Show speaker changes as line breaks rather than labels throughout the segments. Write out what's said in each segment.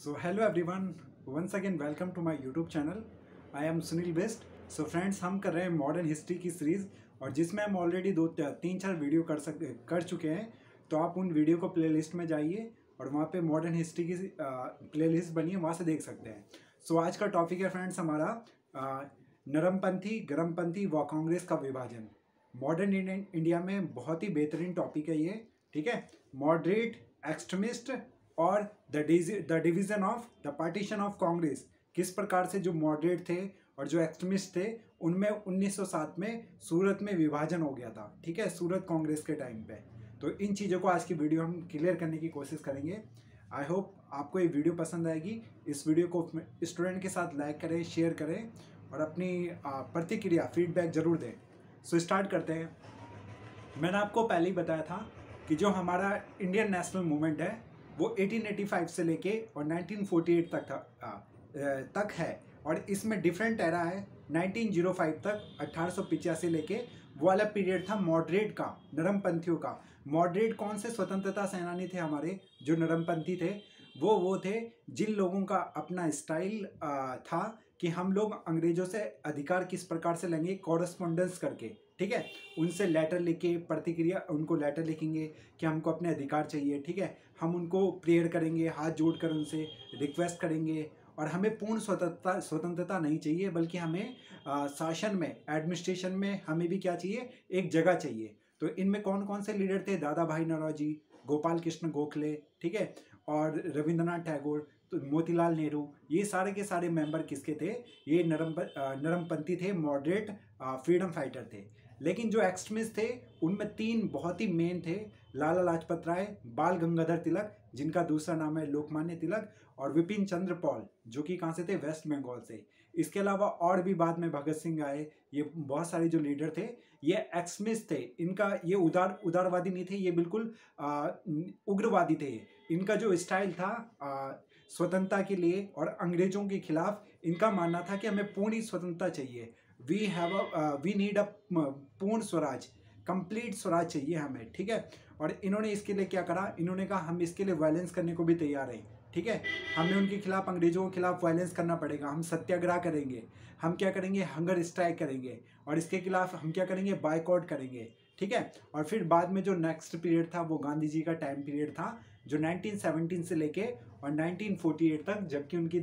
So hello everyone, once again welcome to my YouTube channel. I am Sunil Best. So friends, हम कर रहे हैं modern history की series और जिसमें हम ऑलरेडी तीन चार वीडियो कर चुके हैं। तो आप उन वीडियो को प्लेलिस्ट में जाइए और वहाँ पे मॉडर्न हिस्ट्री की प्लेलिस्ट बनी है, वहाँ से देख सकते हैं। सो आज का टॉपिक है फ्रेंड्स हमारा नरमपंथी गरमपंथी व कांग्रेस का विभाजन। मॉडर्न इंडिया में बहुत ही बेहतरीन टॉपिक है ये, ठीक है। मॉडरेट, एक्सट्रीमिस्ट और the division of the partition of Congress, किस प्रकार से जो मॉडरेट थे और जो एक्सट्रीमिस्ट थे उनमें 1907 में सूरत में विभाजन हो गया था, ठीक है, सूरत कांग्रेस के टाइम पे। तो इन चीज़ों को आज की वीडियो हम क्लियर करने की कोशिश करेंगे। आई होप आपको ये वीडियो पसंद आएगी। इस वीडियो को स्टूडेंट के साथ लाइक करें, शेयर करें और अपनी प्रतिक्रिया फीडबैक ज़रूर दें। सो स्टार्ट करते हैं। मैंने आपको पहले ही बताया था कि जो हमारा इंडियन नेशनल मूवमेंट है वो 1885 से लेके और 1948 तक है और इसमें डिफरेंट एरा है। 1905 तक 1885 लेके वो वाला पीरियड था मॉडरेट का, नरमपंथियों का। मॉडरेट कौन से स्वतंत्रता सेनानी थे हमारे जो नरमपंथी थे? वो थे जिन लोगों का अपना स्टाइल था कि हम लोग अंग्रेजों से अधिकार किस प्रकार से लेंगे, कॉरस्पॉन्डेंस करके, ठीक है। उनसे लेटर लिखे, प्रतिक्रिया, उनको लेटर लिखेंगे कि हमको अपने अधिकार चाहिए, ठीक है। हम उनको प्रेयर करेंगे, हाथ जोड़कर उनसे रिक्वेस्ट करेंगे और हमें पूर्ण स्वतंत्रता नहीं चाहिए, बल्कि हमें शासन में, एडमिनिस्ट्रेशन में हमें भी क्या चाहिए, एक जगह चाहिए। तो इनमें कौन कौन से लीडर थे? दादा भाई नौरोजी, गोपाल कृष्ण गोखले, ठीक है, और रविंद्रनाथ टैगोर, तो मोतीलाल नेहरू, ये सारे के सारे मेंबर किसके थे? ये नरमपंथी थे, मॉडरेट फ्रीडम फाइटर थे। लेकिन जो एक्सट्रीमिस्ट थे उनमें तीन बहुत ही मेन थे: लाला लाजपत राय, बाल गंगाधर तिलक जिनका दूसरा नाम है लोकमान्य तिलक, और विपिन चंद्र पॉल जो कि कहाँ से थे? वेस्ट बंगाल से। इसके अलावा और भी बाद में भगत सिंह आए। ये बहुत सारे जो लीडर थे ये एक्सट्रीमिस्ट थे। इनका ये उदारवादी नहीं थे, ये बिल्कुल उग्रवादी थे। इनका जो स्टाइल था स्वतंत्रता के लिए और अंग्रेजों के खिलाफ, इनका मानना था कि हमें पूर्ण स्वतंत्रता चाहिए। वी नीड अ पूर्ण स्वराज, कंप्लीट स्वराज चाहिए हमें, ठीक है। और इन्होंने इसके लिए क्या करा? इन्होंने कहा हम इसके लिए वायलेंस करने को भी तैयार हैं, ठीक है। हमें उनके खिलाफ, अंग्रेजों के खिलाफ वायलेंस करना पड़ेगा। हम सत्याग्रह करेंगे, हम क्या करेंगे, हंगर स्ट्राइक करेंगे, और इसके खिलाफ हम क्या करेंगे, बायकॉट करेंगे, ठीक है। और फिर बाद में जो नेक्स्ट पीरियड था वो गांधी जी का टाइम पीरियड था, जो 1917 से लेके और 1948 तक, जबकि उनकी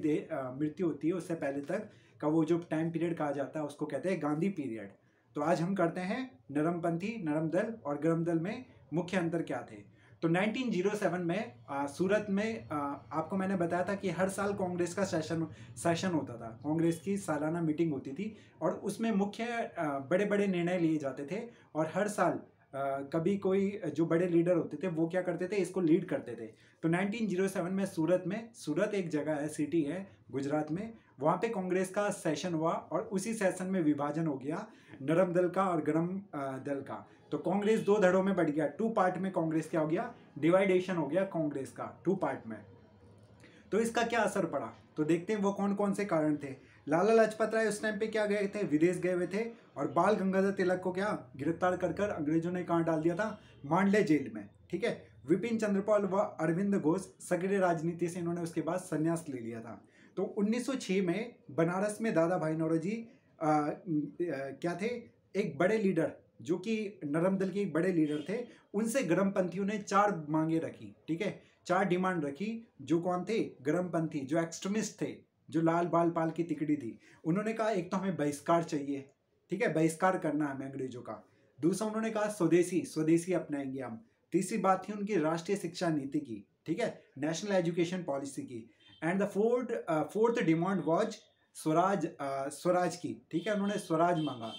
मृत्यु होती है उससे पहले तक का वो जो टाइम पीरियड कहा जाता है उसको कहते हैं गांधी पीरियड। तो आज हम करते हैं नरमपंथी, नरम दल और गरम दल में मुख्य अंतर क्या थे। तो 1907 में सूरत में आपको मैंने बताया था कि हर साल कांग्रेस का सेशन होता था, कांग्रेस की सालाना मीटिंग होती थी और उसमें मुख्य बड़े बड़े निर्णय लिए जाते थे। और हर साल कभी कोई जो बड़े लीडर होते थे वो क्या करते थे, इसको लीड करते थे। तो 1907 में सूरत एक जगह है, सिटी है गुजरात में, वहाँ पे कांग्रेस का सेशन हुआ और उसी सेशन में विभाजन हो गया नरम दल का और गरम दल का। तो कांग्रेस दो धड़ों में बढ़ गया, टू पार्ट में कांग्रेस क्या हो गया, डिवाइडेशन हो गया कांग्रेस का, टू पार्ट में। तो इसका क्या असर पड़ा? तो देखते हैं वो कौन कौन से कारण थे। लाला लाजपत राय उस टाइम पे क्या गए थे, विदेश गए हुए थे, और बाल गंगाधर तिलक को क्या गिरफ्तार कर अंग्रेजों ने कहाँ डाल दिया था, मांडले जेल में, ठीक है। विपिन चंद्रपाल व अरविंद घोष सक्रिय राजनीति से इन्होंने उसके बाद संन्यास ले लिया था। तो 1906 में बनारस में दादा भाई नौरोजी क्या थे, एक बड़े लीडर जो कि नरम दल के एक बड़े लीडर थे। उनसे गरमपंथियों ने 4 मांगे रखी, ठीक है, 4 डिमांड रखी। जो कौन थे? गरमपंथी, जो एक्सट्रीमिस्ट थे, जो लाल बाल पाल की तिकड़ी थी। उन्होंने कहा एक तो हमें बहिष्कार चाहिए, ठीक है, बहिष्कार करना हमें अंग्रेजों का। दूसरा उन्होंने कहा स्वदेशी अपनाएंगे हम। तीसरी बात थी उनकी राष्ट्रीय शिक्षा नीति की, ठीक है, नेशनल एजुकेशन पॉलिसी की। And the fourth demand was Swaraj की, ठीक है। उन्होंने स्वराज मांगा।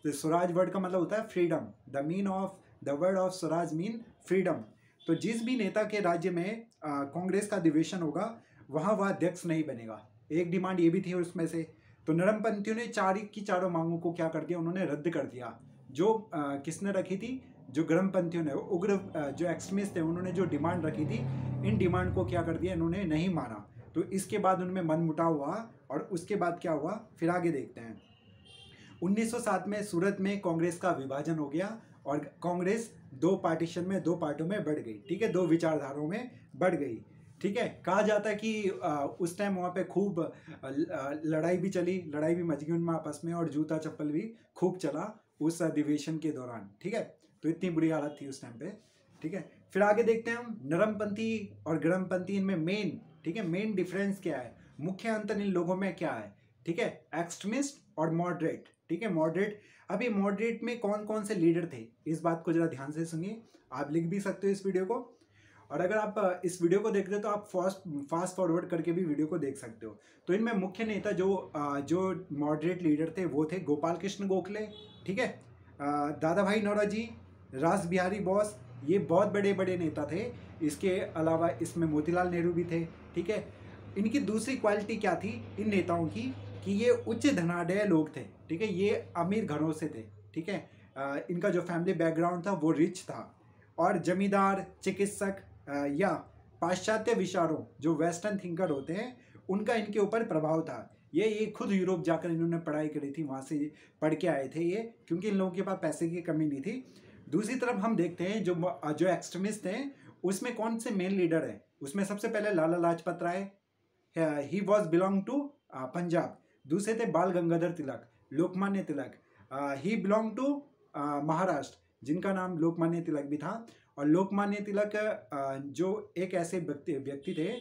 तो स्वराज वर्ड का मतलब होता है freedom. The mean of the word of Swaraj mean freedom. तो जिस भी नेता के राज्य में कांग्रेस का अधिवेशन होगा वहाँ वह अध्यक्ष नहीं बनेगा। एक डिमांड ये भी थी उसमें से। तो नरमपंथियों ने चारों मांगों को क्या कर दिया, उन्होंने रद्द कर दिया। जो किसने रखी थी? जो गरमपंथियों ने, उग्र जो एक्सट्रीमिस्ट थे, उन्होंने जो डिमांड रखी थी, इन डिमांड को क्या कर दिया, इन्होंने नहीं माना। तो इसके बाद उनमें मनमुटाव हुआ और उसके बाद क्या हुआ, फिर आगे देखते हैं। 1907 में सूरत में कांग्रेस का विभाजन हो गया और कांग्रेस दो पार्टीशन में, दो पार्टों में बढ़ गई, ठीक है, दो विचारधाराओं में बढ़ गई। ठीक है। कहा जाता है कि उस टाइम वहाँ पे खूब लड़ाई भी चली, लड़ाई भी मच गई उनमें आपस में, और जूता चप्पल भी खूब चला उस अधिवेशन के दौरान। ठीक है, तो इतनी बुरी हालत थी उस टाइम पे। ठीक है, फिर आगे देखते हैं हम नरमपंथी और गरमपंथी, इनमें मेन, ठीक है, मेन डिफरेंस क्या है, मुख्य अंतर इन लोगों में क्या है। ठीक है, एक्सट्रीमिस्ट और मॉडरेट। ठीक है, मॉडरेट, अभी मॉडरेट में कौन कौन से लीडर थे, इस बात को जरा ध्यान से सुनिए। आप लिख भी सकते हो इस वीडियो को, और अगर आप इस वीडियो को देख रहे हो तो आप फास्ट फॉरवर्ड करके भी वीडियो को देख सकते हो। तो इनमें मुख्य नेता जो मॉडरेट लीडर थे वो थे गोपाल कृष्ण गोखले, ठीक है, दादा भाई नौरोजी, रास बिहारी बोस, ये बहुत बड़े बड़े नेता थे। इसके अलावा इसमें मोतीलाल नेहरू भी थे। ठीक है, इनकी दूसरी क्वालिटी क्या थी इन नेताओं की, कि ये उच्च धनाढ़ लोग थे। ठीक है, ये अमीर घरों से थे। ठीक है, इनका जो फैमिली बैकग्राउंड था वो रिच था, और जमींदार, चिकित्सक या पाश्चात्य विचारों, जो वेस्टर्न थिंकर होते हैं, उनका इनके ऊपर प्रभाव था। ये खुद यूरोप जाकर इन्होंने पढ़ाई करी थी, वहाँ से पढ़ के आए थे ये, क्योंकि इन लोगों के पास पैसे की कमी नहीं थी। दूसरी तरफ हम देखते हैं जो एक्सट्रीमिस्ट हैं, उसमें कौन से मेन लीडर हैं। उसमें सबसे पहले Lala Lajpat Rai, he was belong to Punjab. दूसरे थे Bal Gangadhar Tilak, Lokmanya Tilak, he belong to Maharashtra, जिनका नाम लोकमान्य तिलक भी था। और लोकमान्य तिलक जो एक ऐसे व्यक्ति थे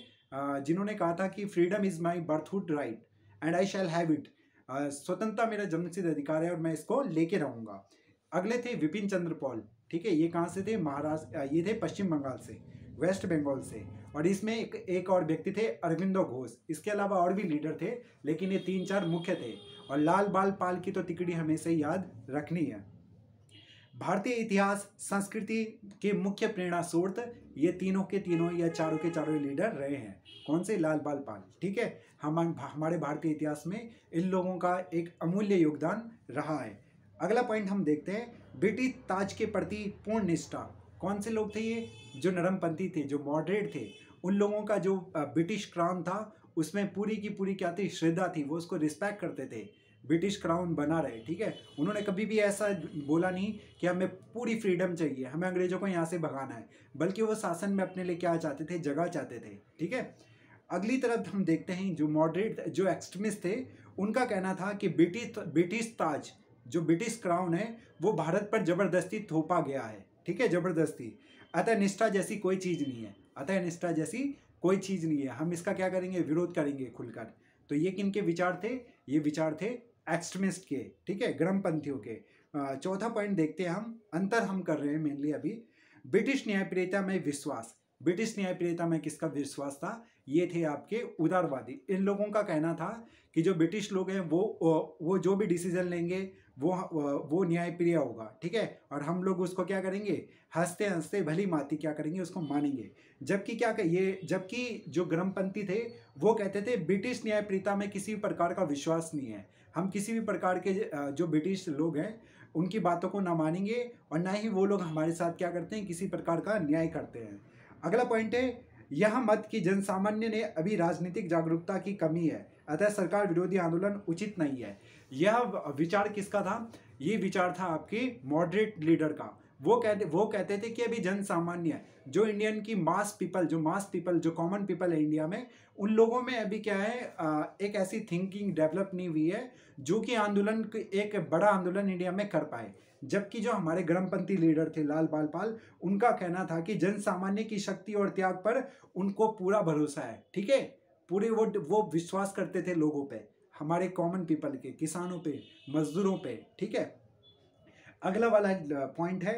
जिन्होंने कहा था कि freedom is my birthhood right and I shall have it. स्वतंत्रता मेरा जन्मसिद्ध अधिकार है और मैं इसको लेके रहूँगा। अगले थे विपिन चंद्र पॉल। ठीक है, ये कहाँ से थे, महाराष्ट्र, ये थे पश्चिम बंगाल से, वेस्ट बंगाल से। और इसमें एक और व्यक्ति थे अरविंदो घोष। इसके अलावा और भी लीडर थे, लेकिन ये 3-4 मुख्य थे। और लाल बाल पाल की तो तिकड़ी हमेशा याद रखनी है। भारतीय इतिहास संस्कृति के मुख्य प्रेरणा स्रोत ये तीनों के तीनों या चारों के चारों लीडर रहे हैं। कौन से, लाल बाल पाल। ठीक है, हमारे भारतीय इतिहास में इन लोगों का एक अमूल्य योगदान रहा है। अगला पॉइंट हम देखते हैं, ब्रिटिश ताज के प्रति पूर्ण निष्ठा। कौन से लोग थे ये, जो नरमपंथी थे, जो मॉडरेट थे, उन लोगों का जो ब्रिटिश क्राउन था उसमें पूरी की पूरी क्या थी, श्रद्धा थी, वो उसको रिस्पेक्ट करते थे। ब्रिटिश क्राउन बना रहे। ठीक है, उन्होंने कभी भी ऐसा बोला नहीं कि हमें पूरी फ्रीडम चाहिए, हमें अंग्रेजों को यहाँ से भगाना है, बल्कि वो शासन में अपने लिए क्या चाहते थे, जगह चाहते थे। ठीक है, अगली तरफ हम देखते हैं जो मॉडरेट, जो एक्सट्रीमिस्ट थे, उनका कहना था कि ब्रिटिश ताज, जो ब्रिटिश क्राउन है, वो भारत पर जबरदस्ती थोपा गया है। ठीक है, जबरदस्ती, अतः निष्ठा जैसी कोई चीज़ नहीं है, अतः निष्ठा जैसी कोई चीज़ नहीं है, हम इसका क्या करेंगे, विरोध करेंगे खुलकर। तो ये किनके विचार थे, ये विचार थे एक्सट्रीमिस्ट के। ठीक है, गरमपंथियों के। चौथा पॉइंट देखते हैं हम, अंतर हम कर रहे हैं मेनली अभी, ब्रिटिश न्यायप्रियता में विश्वास। ब्रिटिश न्यायप्रियता में किसका विश्वास था, ये थे आपके उदारवादी। इन लोगों का कहना था कि जो ब्रिटिश लोग हैं वो जो भी डिसीजन लेंगे वो न्यायप्रिय होगा। ठीक है, और हम लोग उसको क्या करेंगे, हंसते हंसते भली माती क्या करेंगे, उसको मानेंगे। जबकि जो गरमपंथी थे वो कहते थे ब्रिटिश न्यायप्रियता में किसी भी प्रकार का विश्वास नहीं है, हम किसी भी प्रकार के जो ब्रिटिश लोग हैं उनकी बातों को ना मानेंगे, और ना ही वो लोग हमारे साथ क्या करते हैं, किसी प्रकार का न्याय करते हैं। अगला पॉइंट है, यह मत कि जनसामान्य ने अभी राजनीतिक जागरूकता की कमी है, अतः सरकार विरोधी आंदोलन उचित नहीं है। यह विचार किसका था, ये विचार था आपके मॉडरेट लीडर का। वो कहते थे कि अभी जन सामान्य, जो इंडियन की मास पीपल, जो कॉमन पीपल है इंडिया में, उन लोगों में अभी क्या है, एक ऐसी थिंकिंग डेवलप नहीं हुई है जो कि एक बड़ा आंदोलन इंडिया में कर पाए। जबकि जो हमारे गरमपंथी लीडर थे लाल बाल पाल, उनका कहना था कि जन सामान्य की शक्ति और त्याग पर उनको पूरा भरोसा है। ठीक है, पूरे वो विश्वास करते थे लोगों पे, हमारे कॉमन पीपल के, किसानों पे, मजदूरों पे। ठीक है, अगला वाला पॉइंट है,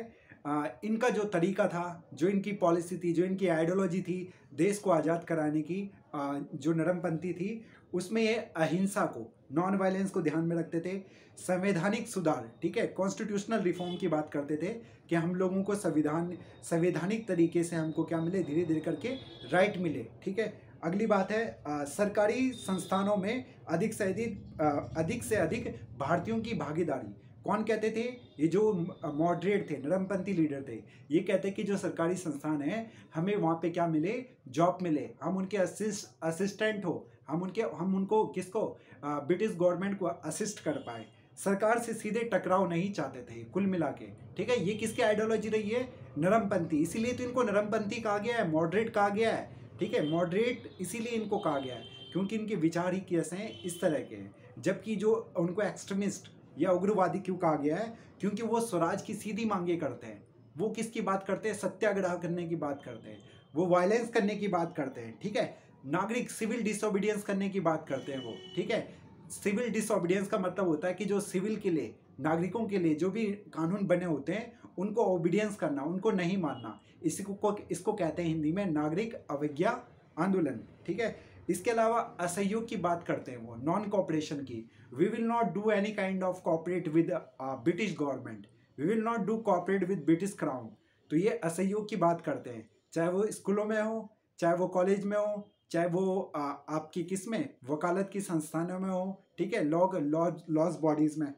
इनका जो तरीका था, जो इनकी पॉलिसी थी, जो इनकी आइडियोलॉजी थी देश को आज़ाद कराने की, जो नरमपंथी थी, उसमें ये अहिंसा को, नॉन वायलेंस को ध्यान में रखते थे। संवैधानिक सुधार, ठीक है, कॉन्स्टिट्यूशनल रिफॉर्म की बात करते थे कि हम लोगों को संवैधानिक तरीके से हमको क्या मिले, धीरे धीरे करके राइट मिले। ठीक है, अगली बात है, सरकारी संस्थानों में अधिक से अधिक भारतीयों की भागीदारी। कौन कहते थे, ये जो मॉडरेट थे, नरमपंथी लीडर थे, ये कहते कि जो सरकारी संस्थान है हमें वहाँ पे क्या मिले, जॉब मिले, हम उनके असिस्टेंट हो, हम उनको किसको, ब्रिटिश गवर्नमेंट को असिस्ट कर पाए। सरकार से सीधे टकराव नहीं चाहते थे कुल मिला के। ठीक है, ये किसकी आइडियोलॉजी रही है, नरमपंथी, इसीलिए तो इनको नरमपंथी कहा गया है, मॉडरेट कहा गया है। ठीक है, मॉडरेट इसीलिए इनको कहा गया है क्योंकि इनके विचार ही कैसे हैं, इस तरह के हैं। जबकि जो उनको एक्सट्रीमिस्ट या उग्रवादी क्यों कहा गया है, क्योंकि वो स्वराज की सीधी मांगे करते हैं। वो किसकी बात करते हैं, सत्याग्रह करने की बात करते हैं, वो वायलेंस करने की बात करते हैं, ठीक है, नागरिक सिविल डिसोबीडियंस करने की बात करते हैं वो, ठीक है। सिविल डिसोबीडियंस का मतलब होता है कि जो सिविल के लिए, नागरिकों के लिए जो भी कानून बने होते हैं उनको ओबीडियंस करना, उनको नहीं मानना। इसको कहते हैं हिंदी में नागरिक अवज्ञा आंदोलन, ठीक है। इसके अलावा असहयोग की बात करते हैं वो, नॉन कॉपरेशन की। We will not do any kind of cooperate with British government, we will not do cooperate with British crown. तो ये असहयोग की बात करते हैं, चाहे वो स्कूलों में हो, चाहे वो कॉलेज में हो, चाहे वो आपकी किस में, वकालत की संस्थानों में हो, ठीक है, लॉज बॉडीज में।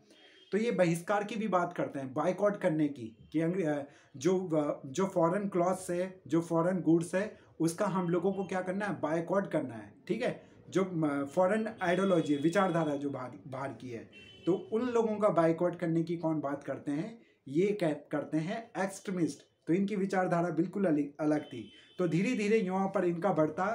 तो ये बहिष्कार की भी बात करते हैं, बाइकआउट करने की, कि जो फॉरेन क्लॉथ्स है, जो फॉरेन गुड्स है, उसका हम लोगों को क्या करना है, बाइकआउट करना है, ठीक है। जो फॉरेन आइडियोलॉजी, विचारधारा जो बाहर की है, तो उन लोगों का बाइकआउट करने की कौन बात करते हैं, ये करते हैं एक्सट्रीमिस्ट। तो इनकी विचारधारा बिल्कुल अलग थी। तो धीरे धीरे युवाओं पर इनका बढ़ता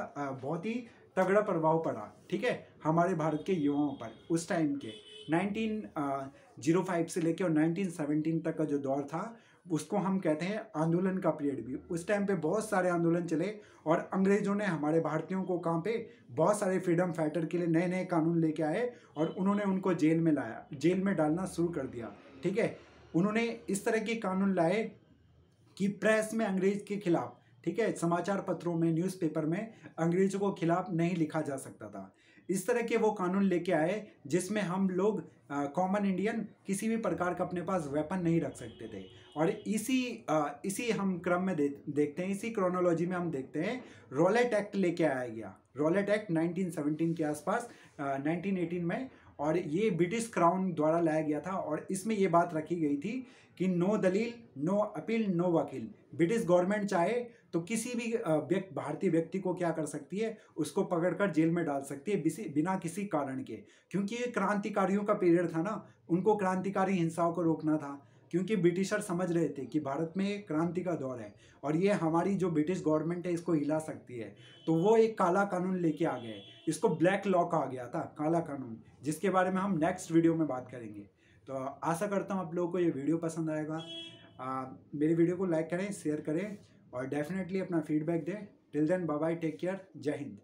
बहुत ही तगड़ा प्रभाव पड़ा, ठीक है, हमारे भारत के युवाओं पर। उस टाइम के 1905 से लेकर और 1917 तक का जो दौर था उसको हम कहते हैं आंदोलन का पीरियड भी। उस टाइम पे बहुत सारे आंदोलन चले और अंग्रेजों ने हमारे भारतीयों को कहाँ पे, बहुत सारे फ्रीडम फाइटर के लिए नए नए कानून लेके आए और उन्होंने उनको जेल में लाया, जेल में डालना शुरू कर दिया, ठीक है। उन्होंने इस तरह के कानून लाए कि प्रेस में अंग्रेज के खिलाफ, ठीक है, समाचार पत्रों में, न्यूज़पेपर में अंग्रेजों को खिलाफ नहीं लिखा जा सकता था। इस तरह के वो कानून लेके आए जिसमें हम लोग कॉमन इंडियन किसी भी प्रकार का अपने पास वेपन नहीं रख सकते थे। और इसी हम क्रम में देखते हैं, इसी क्रोनोलॉजी में हम देखते हैं रॉलेट एक्ट लेके आया गया। रॉलेट एक्ट 1917 के आसपास, 1918 में, और ये ब्रिटिश क्राउन द्वारा लाया गया था। और इसमें ये बात रखी गई थी कि नो दलील, नो अपील, नो वकील। ब्रिटिश गवर्नमेंट चाहे तो किसी भी भारतीय व्यक्ति को क्या कर सकती है, उसको पकड़कर जेल में डाल सकती है बिना किसी कारण के। क्योंकि ये क्रांतिकारियों का पीरियड था ना, उनको क्रांतिकारी हिंसाओं को रोकना था। क्योंकि ब्रिटिशर समझ रहे थे कि भारत में क्रांति का दौर है और ये हमारी जो ब्रिटिश गवर्नमेंट है इसको हिला सकती है। तो वो एक काला कानून लेके आ गए, इसको ब्लैक लॉ कहा गया था, काला कानून, जिसके बारे में हम नेक्स्ट वीडियो में बात करेंगे। तो आशा करता हूँ आप लोगों को ये वीडियो पसंद आएगा। मेरी वीडियो को लाइक करें, शेयर करें और डेफिनेटली अपना फीडबैक दें। Till then bye bye, take care, जय हिंद।